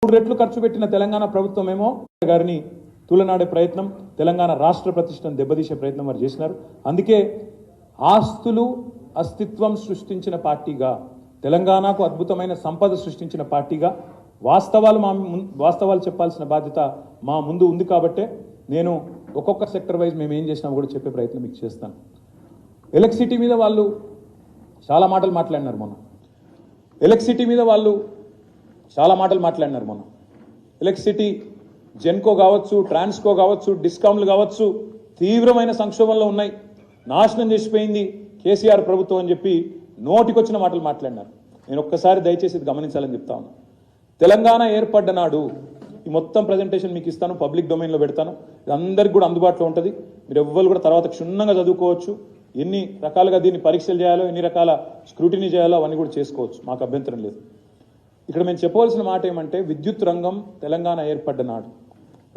3 రెట్లు ఖర్చు పెట్టిన తెలంగాణ ప్రభుత్వమేమో గారిని తూలనాడే ప్రయత్నం, తెలంగాణ రాష్ట్ర ప్రతిష్టను దెబ్బతీసే ప్రయత్నం వారు చేసినారు. అందుకే ఆస్తులు అస్తిత్వం సృష్టించిన పార్టీగా, తెలంగాణకు అద్భుతమైన సంపద సృష్టించిన పార్టీగా వాస్తవాలు చెప్పాల్సిన బాధ్యత మా ముందు ఉంది. కాబట్టే నేను ఒక్కొక్క సెక్టర్ వైజ్ మేము ఏం చేసినా కూడా చెప్పే ప్రయత్నం మీకు చేస్తాను. ఎలక్ట్రిసిటీ మీద వాళ్ళు చాలా మాటలు మాట్లాడినారు మొన్న. ఎలక్ట్రిసిటీ జెన్కో కావచ్చు, ట్రాన్స్కో కావచ్చు, డిస్కామ్లు కావచ్చు, తీవ్రమైన సంక్షోభంలో ఉన్నాయి, నాశనం చేసిపోయింది కేసీఆర్ ప్రభుత్వం అని చెప్పి నోటికొచ్చిన మాటలు మాట్లాడినారు. నేను ఒక్కసారి దయచేసి ఇది గమనించాలని చెప్తా ఉన్నాను. తెలంగాణ ఏర్పడ్డ నాడు ఈ మొత్తం ప్రజెంటేషన్ మీకు ఇస్తాను, పబ్లిక్ డొమైన్లో పెడతాను, ఇది అందరికి కూడా అందుబాటులో ఉంటుంది. మీరు ఎవ్వరు కూడా తర్వాత క్షుణ్ణంగా చదువుకోవచ్చు. ఎన్ని రకాలుగా దీన్ని పరీక్షలు చేయాలో, ఎన్ని రకాల స్క్రూటినీ చేయాలో అవన్నీ కూడా చేసుకోవచ్చు, మాకు అభ్యంతరం లేదు. ఇక్కడ మేము చెప్పవలసిన మాట ఏమంటే, విద్యుత్ రంగం తెలంగాణ ఏర్పడ్డ నాడు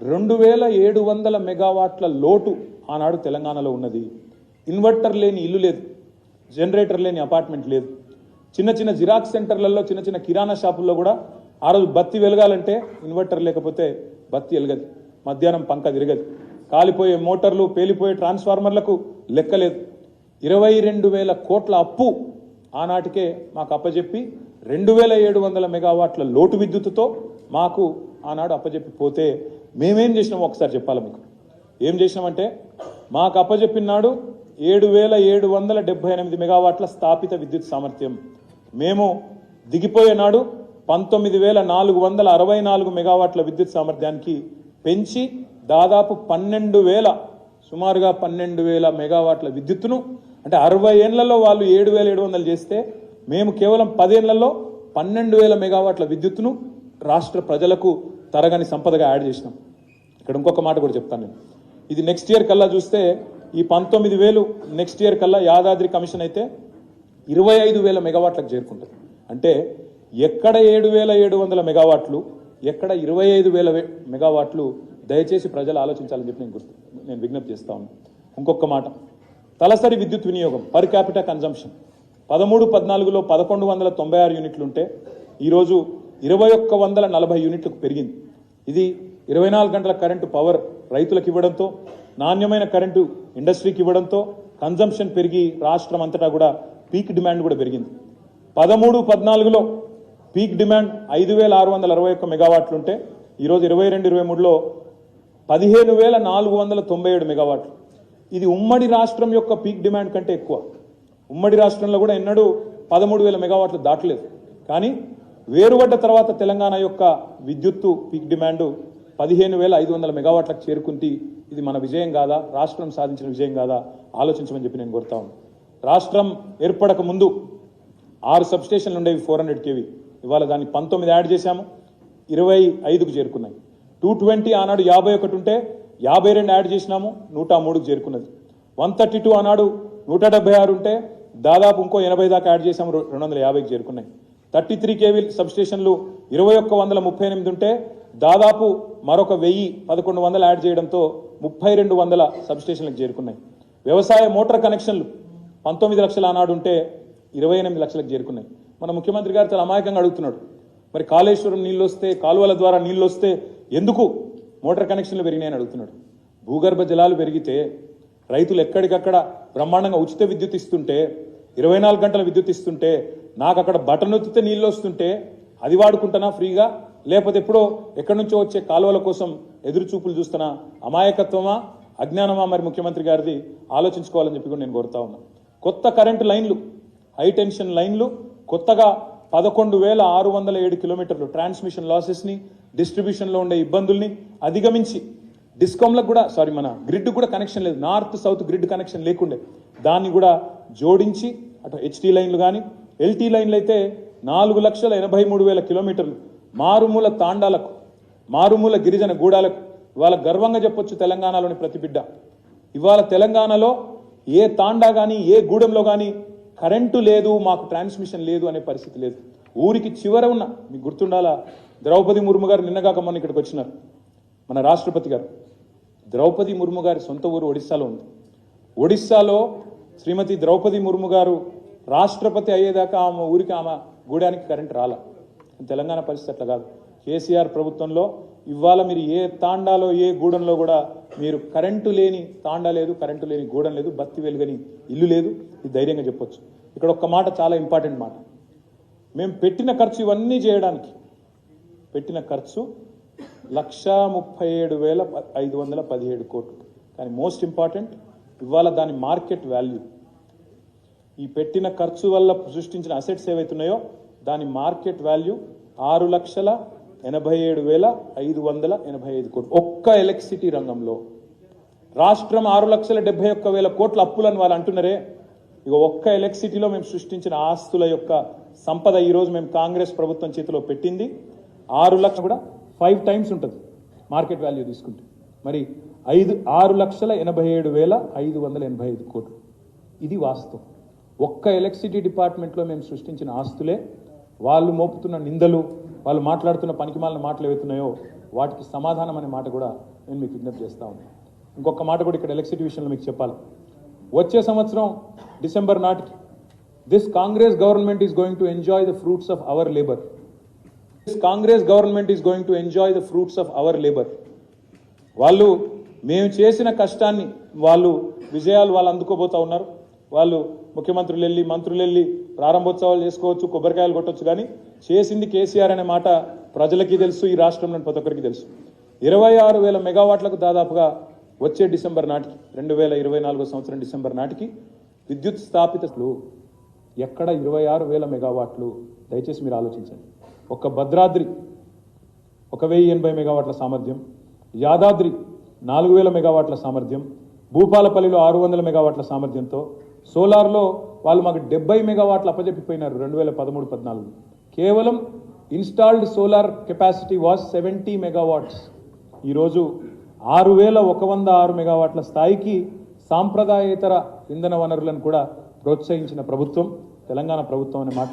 2700 మెగావాట్ల లోటు ఆనాడు తెలంగాణలో ఉన్నది. ఇన్వర్టర్ లేని ఇల్లు లేదు, జనరేటర్ లేని అపార్ట్మెంట్ లేదు. చిన్న చిన్న జిరాక్స్ సెంటర్లలో, చిన్న చిన్న కిరాణా షాపుల్లో కూడా ఆ రోజు బత్తి వెలగాలంటే ఇన్వర్టర్ లేకపోతే బత్తి వెలగదు, మధ్యాహ్నం పంక తిరగదు. కాలిపోయే మోటార్లు, పేలిపోయే ట్రాన్స్ఫార్మర్లకు లెక్కలేదు. 22,000 కోట్ల అప్పు ఆనాటికే మాకు అప్పజెప్పి 2700 మెగావాట్ల లోటు విద్యుత్తుతో మాకు ఆనాడు అప్పజెప్పి పోతే మేమేం చేసినామో ఒకసారి చెప్పాలి మీకు. ఏం చేసినామంటే, మాకు అప్పజెప్పిన నాడు 7,778 మెగావాట్ల స్థాపిత విద్యుత్ సామర్థ్యం, మేము దిగిపోయే నాడు 19,464 మెగావాట్ల విద్యుత్ సామర్థ్యానికి పెంచి దాదాపు 12,000, సుమారుగా 12,000 మెగావాట్ల విద్యుత్తును, అంటే 60 ఏళ్లలో వాళ్ళు 7,700 చేస్తే మేము కేవలం 10 ఏళ్లలో 12,000 మెగావాట్ల విద్యుత్తును రాష్ట్ర ప్రజలకు తరగని సంపదగా యాడ్ చేసినాం. ఇక్కడ ఇంకొక మాట కూడా చెప్తాను నేను. ఇది నెక్స్ట్ ఇయర్ కల్లా చూస్తే ఈ 19,000 నెక్స్ట్ ఇయర్ కల్లా యాదాద్రి కమిషన్ అయితే 25,000 మెగావాట్లకు చేరుకుంటుంది. అంటే ఎక్కడ 7,700 మెగావాట్లు, ఎక్కడ 25,000 మెగావాట్లు, దయచేసి ప్రజలు ఆలోచించాలని చెప్పి నేను విజ్ఞప్తి చేస్తా ఉన్నాను. ఇంకొక మాట, తలసరి విద్యుత్ వినియోగం పర్ క్యాపిటల్ కన్జంప్షన్ 13-14లో 1,196 యూనిట్లు ఉంటే ఈరోజు 2,140 యూనిట్లకు పెరిగింది. ఇది 24 గంటల కరెంటు పవర్ రైతులకు ఇవ్వడంతో, నాణ్యమైన కరెంటు ఇండస్ట్రీకి ఇవ్వడంతో కన్జంప్షన్ పెరిగి రాష్ట్రం అంతటా కూడా పీక్ డిమాండ్ కూడా పెరిగింది. 13-14లో పీక్ డిమాండ్ 5,661 మెగావాట్లు ఉంటే ఈరోజు 22-23లో 15,497 మెగావాట్లు. ఇది ఉమ్మడి రాష్ట్రం యొక్క పీక్ డిమాండ్ కంటే ఎక్కువ. ఉమ్మడి రాష్ట్రంలో కూడా ఎన్నడూ 13,000 మెగావాట్లు దాటలేదు. కానీ వేరుపడ్డ తర్వాత తెలంగాణ యొక్క విద్యుత్తు పీక్ డిమాండ్ 15,500 మెగావాట్లకు చేరుకుంటే ఇది మన విజయం కాదా, రాష్ట్రం సాధించిన విజయం కాదా ఆలోచించమని చెప్పి నేను కోరుతా ఉన్నాను. రాష్ట్రం ఏర్పడక ముందు 6 సబ్స్టేషన్లు ఉండేవి 400 kV. ఇవాళ దాన్ని 19 యాడ్ చేశాము, 25కు చేరుకున్నాయి. 220 ఆనాడు 51 ఉంటే 52 యాడ్ చేసినాము, 103కు చేరుకున్నది. 132 ఆనాడు 176 ఉంటే దాదాపు ఇంకో 80 దాకా యాడ్ చేశాము, 250కి చేరుకున్నాయి. 33 kV సబ్స్టేషన్లు 2,138 ఉంటే దాదాపు మరొక 1,000-1,100 యాడ్ చేయడంతో 3,200 సబ్స్టేషన్లకు చేరుకున్నాయి. వ్యవసాయ మోటార్ కనెక్షన్లు 19 లక్షల ఆనాడు ఉంటే 28 లక్షలకు చేరుకున్నాయి. మన ముఖ్యమంత్రి గారు చాలా అమాయకంగా అడుగుతున్నాడు, మరి కాళేశ్వరం నీళ్ళు వస్తే, కాలువల ద్వారా నీళ్ళు వస్తే ఎందుకు మోటార్ కనెక్షన్లు పెరిగినాయని అడుగుతున్నాడు. భూగర్భ జలాలు పెరిగితే, రైతులు ఎక్కడికక్కడ బ్రహ్మాండంగా ఉచిత విద్యుత్ ఇస్తుంటే, 24 గంటల విద్యుత్ ఇస్తుంటే, నాకు అక్కడ బటన్ నొత్తితే నీళ్ళు వస్తుంటే అది వాడుకుంటున్నా ఫ్రీగా, లేకపోతే ఎప్పుడో ఎక్కడి నుంచో వచ్చే కాలువల కోసం ఎదురు చూపులు చూస్తున్నా? అమాయకత్వమా, అజ్ఞానమా? మరి ముఖ్యమంత్రి గారిది ఆలోచించుకోవాలని చెప్పి కూడా నేను కోరుతా ఉన్నా. కొత్త కరెంటు లైన్లు, హై టెన్షన్ లైన్లు కొత్తగా 11,607 కిలోమీటర్లు ట్రాన్స్మిషన్ లాసెస్ని, డిస్ట్రిబ్యూషన్లో ఉండే ఇబ్బందుల్ని అధిగమించి డిస్కామ్లకు కూడా, మన గ్రిడ్ కూడా కనెక్షన్ లేదు, నార్త్ సౌత్ గ్రిడ్ కనెక్షన్ లేకుండే దాన్ని కూడా జోడించి అటు హెచ్టీ లైన్లు కానీ ఎల్టీ లైన్లు అయితే 4,83,000 కిలోమీటర్లు మారుమూల తాండాలకు, మారుమూల గిరిజన గూడాలకు ఇవాళ గర్వంగా చెప్పొచ్చు తెలంగాణలోని ప్రతి బిడ్డ. ఇవాళ తెలంగాణలో ఏ తాండా కానీ ఏ గూడెంలో కానీ కరెంటు లేదు, మాకు ట్రాన్స్మిషన్ లేదు అనే పరిస్థితి లేదు. ఊరికి చివర ఉన్న, మీకు గుర్తుండాలా, ద్రౌపది ముర్ము గారు నిన్నగాక మొన్న ఇక్కడికి వచ్చినారు. మన రాష్ట్రపతి గారు, ద్రౌపది ముర్ము గారి సొంత ఊరు ఒడిస్సాలో ఉంది. ఒడిస్సాలో శ్రీమతి ద్రౌపది ముర్ము గారు రాష్ట్రపతి అయ్యేదాకా ఆమె ఊరికి, ఆమె గూడానికి కరెంటు రాలా. తెలంగాణ పరిస్థితి అట్లా కాదు. కేసీఆర్ ప్రభుత్వంలో ఇవాళ మీరు ఏ తాండాలో ఏ గూడెంలో కూడా మీరు కరెంటు లేని తాండా లేదు, కరెంటు లేని గూడెం లేదు, బత్తి వెలుగని ఇల్లు లేదు. ఇది ధైర్యంగా చెప్పొచ్చు. ఇక్కడ ఒక్క మాట చాలా ఇంపార్టెంట్ మాట. మేము పెట్టిన ఖర్చు ఇవన్నీ చేయడానికి పెట్టిన ఖర్చు 1,37,517 కోట్లు. కానీ మోస్ట్ ఇంపార్టెంట్ ఇవాళ దాని మార్కెట్ వాల్యూ, ఈ పెట్టిన ఖర్చు వల్ల సృష్టించిన అసెట్స్ ఏవైతున్నాయో దాని మార్కెట్ వాల్యూ 6,87,585 కోట్లు. ఒక్క ఎలక్ట్రిసిటీ రంగంలో రాష్ట్రం 6,71,000 కోట్ల అప్పులని వాళ్ళు అంటున్నారే. ఇక ఒక్క ఎలక్ట్రిసిటీలో మేము సృష్టించిన ఆస్తుల యొక్క సంపద ఈరోజు మేము కాంగ్రెస్ ప్రభుత్వం చేతిలో పెట్టింది 6 లక్షలు, కూడా 5 టైమ్స్ ఉంటుంది మార్కెట్ వాల్యూ తీసుకుంటే. మరి 6,87,585 కోట్లు. ఇది వాస్తవం. ఒక్క ఎలక్ట్రిసిటీ డిపార్ట్మెంట్లో మేము సృష్టించిన ఆస్తులే వాళ్ళు మోపుతున్న నిందలు, వాళ్ళు మాట్లాడుతున్న పనికిమాలిన మాటలు ఏవైతున్నాయో వాటికి సమాధానం అనే మాట కూడా నేను మీకు విజ్ఞప్తి చేస్తా ఉన్నాను. ఇంకొక మాట కూడా ఇక్కడ ఎలక్ట్రిసిటీ విషయంలో మీకు చెప్పాలి. వచ్చే సంవత్సరం డిసెంబర్ నాటికి this Congress government is going to enjoy the fruits of our labour. This Congress government is going to enjoy the fruits of our labour. వాళ్ళు మేము చేసిన కష్టాన్ని వాళ్ళు విజయాలు వాళ్ళు అందుకోబోతా ఉన్నారు. వాళ్ళు ముఖ్యమంత్రులు వెళ్ళి మంత్రులు వెళ్ళి ప్రారంభోత్సవాలు చేసుకోవచ్చు, కొబ్బరికాయలు కొట్టొచ్చు, కానీ చేసింది కేసీఆర్ అనే మాట ప్రజలకి తెలుసు, ఈ రాష్ట్రంలోని ప్రతి ఒక్కరికి తెలుసు. 26,000 మెగావాట్లకు దాదాపుగా వచ్చే డిసెంబర్ నాటికి 2024 సంవత్సరం డిసెంబర్ నాటికి విద్యుత్ స్థాపితలు ఎక్కడ 26,000 మెగావాట్లు. దయచేసి మీరు ఆలోచించండి. ఒక భద్రాద్రి 1,080 మెగావాట్ల సామర్థ్యం, యాదాద్రి 4,000 మెగావాట్ల సామర్థ్యం, భూపాలపల్లిలో 600 మెగావాట్ల సామర్థ్యంతో సోలార్లో వాళ్ళు మాకు 70 మెగావాట్లు అప్పజెప్పిపోయినారు 2013-14. కేవలం installed solar capacity was 70 megawatts. ఈరోజు 6,106 మెగావాట్ల స్థాయికి సాంప్రదాయేతర ఇంధన వనరులను కూడా ప్రోత్సహించిన ప్రభుత్వం తెలంగాణ ప్రభుత్వం అనే మాట